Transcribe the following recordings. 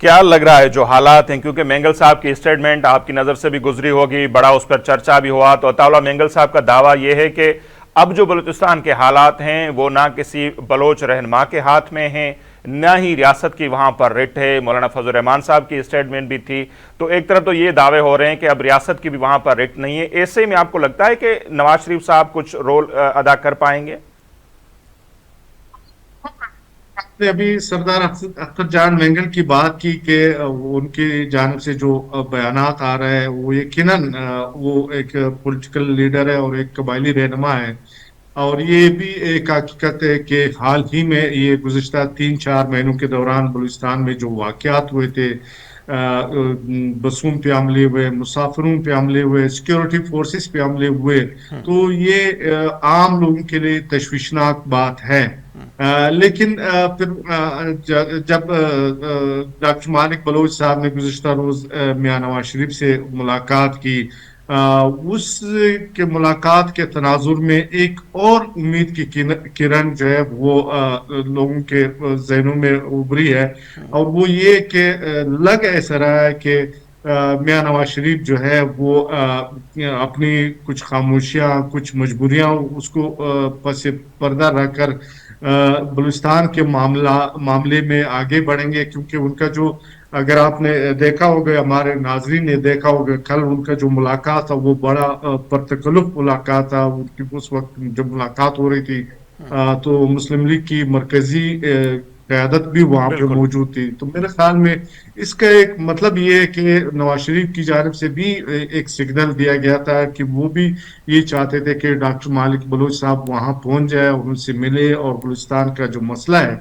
کیا لگ رہا ہے جو حالات ہیں، کیونکہ مینگل صاحب کی اسٹیٹمنٹ آپ کی نظر سے بھی گزری ہوگی، بڑا اس پر چرچا بھی ہوا، تو عطا اللہ مینگل صاحب کا دعویٰ یہ ہے کہ اب جو بلوچستان کے حالات ہیں وہ نہ کسی بلوچ رہنما کے ہاتھ میں ہیں، نہ ہی ریاست کی وہاں پر رٹ ہے۔ مولانا فضل الرحمان صاحب کی اسٹیٹمنٹ بھی تھی، تو ایک طرف تو یہ دعوے ہو رہے ہیں کہ اب ریاست کی بھی وہاں پر رٹ نہیں ہے۔ ایسے میں آپ کو لگتا ہے کہ نواز شریف صاحب کچھ رول ادا کر پائیں گے؟ نے ابھی سردار اختر جان مینگل کی بات کی کہ ان کی جانب سے جو بیانات آ رہے ہیں وہ یقیناً وہ ایک پولیٹیکل لیڈر ہے اور ایک قبائلی رہنما ہے، اور یہ بھی ایک حقیقت ہے کہ حال ہی میں یہ گزشتہ 3-4 مہینوں کے دوران بلوچستان میں جو واقعات ہوئے تھے، بسوں پہ حملے ہوئے، مسافروں پہ حملے ہوئے، سیکیورٹی فورسز پہ حملے ہوئے، تو یہ عام لوگوں کے لیے تشویشناک بات ہے۔ لیکن پھر جب ڈاکٹر مالک بلوچ صاحب نے گزشتہ روز میاں نواز شریف سے ملاقات کی، اس کے ملاقات کے تناظر میں ایک اور امید کی کرن جو ہے وہ لوگوں کے ذہنوں میں ابھری ہے، اور وہ یہ کہ لگ ایسا رہا ہے کہ میاں نواز شریف جو ہے وہ اپنی کچھ خاموشیاں، کچھ مجبوریاں اس کو پس پردہ رکھ کر بلوچستان کے معاملے میں آگے بڑھیں گے، کیونکہ ان کا جو، اگر آپ نے دیکھا ہوگا، ہمارے ناظرین نے دیکھا ہوگا، کل ان کا جو ملاقات تھا وہ بڑا پرتکلف ملاقات تھا۔ ان کی اس وقت جب ملاقات ہو رہی تھی تو مسلم لیگ کی مرکزی قیادت بھی وہاں پہ بالکل موجود تھی، تو میرے خیال میں اس کا ایک مطلب یہ ہے کہ نواز شریف کی جانب سے بھی ایک سگنل دیا گیا تھا کہ وہ بھی یہ چاہتے تھے کہ ڈاکٹر مالک بلوچ صاحب وہاں پہنچ جائے اور ان سے ملے، اور بلوچستان کا جو مسئلہ ہے،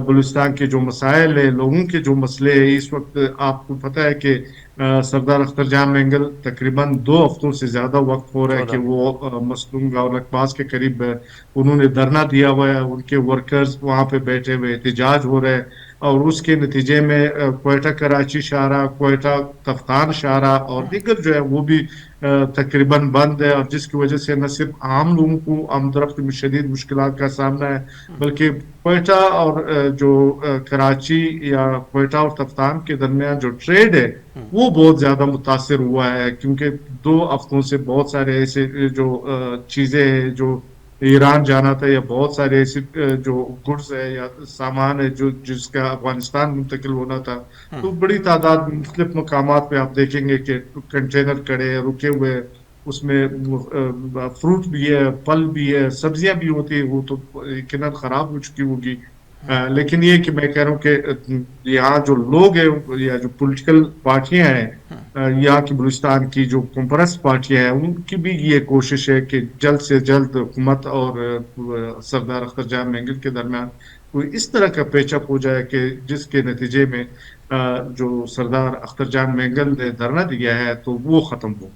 بلوچستان کے جو مسائل ہیں، لوگوں کے جو مسئلے ہیں، اس وقت آپ کو پتہ ہے کہ سردار اختر جان مینگل تقریباً 2 ہفتوں سے زیادہ وقت ہو رہا ہے کہ 14 وہ مصدوم گاؤں اقباس کے قریب انہوں نے دھرنا دیا ہوا ہے، ان کے ورکرز وہاں پہ بیٹھے ہوئے احتجاج ہو رہے ہیں، اور اس کے نتیجے میں کوئٹہ کراچی شاہراہ، کوئٹہ تفتان شاہراہ اور دیگر جو ہے وہ بھی تقریباً بند ہے، اور جس کی وجہ سے نہ صرف عام لوگوں کو آمد و رفت میں شدید مشکلات کا سامنا ہے، بلکہ کوئٹہ اور جو کراچی یا کوئٹہ اور تفتان کے درمیان جو ٹریڈ ہے وہ بہت زیادہ متاثر ہوا ہے، کیونکہ 2 ہفتوں سے بہت سارے ایسے جو چیزیں ہیں جو ایران جانا تھا، یا بہت سارے ایسے جو گڈز ہے یا سامان ہے جو جس کا افغانستان منتقل ہونا تھا، تو بڑی تعداد مختلف مقامات پہ آپ دیکھیں گے کہ کنٹینر کڑے ہیں، رکے ہوئے ہیں، اس میں فروٹ بھی ہے، پھل بھی ہے، سبزیاں بھی ہوتی ہیں، وہ تو یقیناً خراب ہو چکی ہوگی۔ لیکن یہ کہ میں کہہ رہا ہوں کہ یہاں جو لوگ ہیں یا جو پولیٹیکل پارٹیاں ہیں، یہاں کی بلوچستان کی جو کمپرس پارٹیاں ہیں، ان کی بھی یہ کوشش ہے کہ جلد سے جلد حکومت اور سردار اختر جان مینگل کے درمیان کوئی اس طرح کا پیچ اپ ہو جائے کہ جس کے نتیجے میں جو سردار اختر جان مینگل نے دھرنا دیا ہے تو وہ ختم ہو۔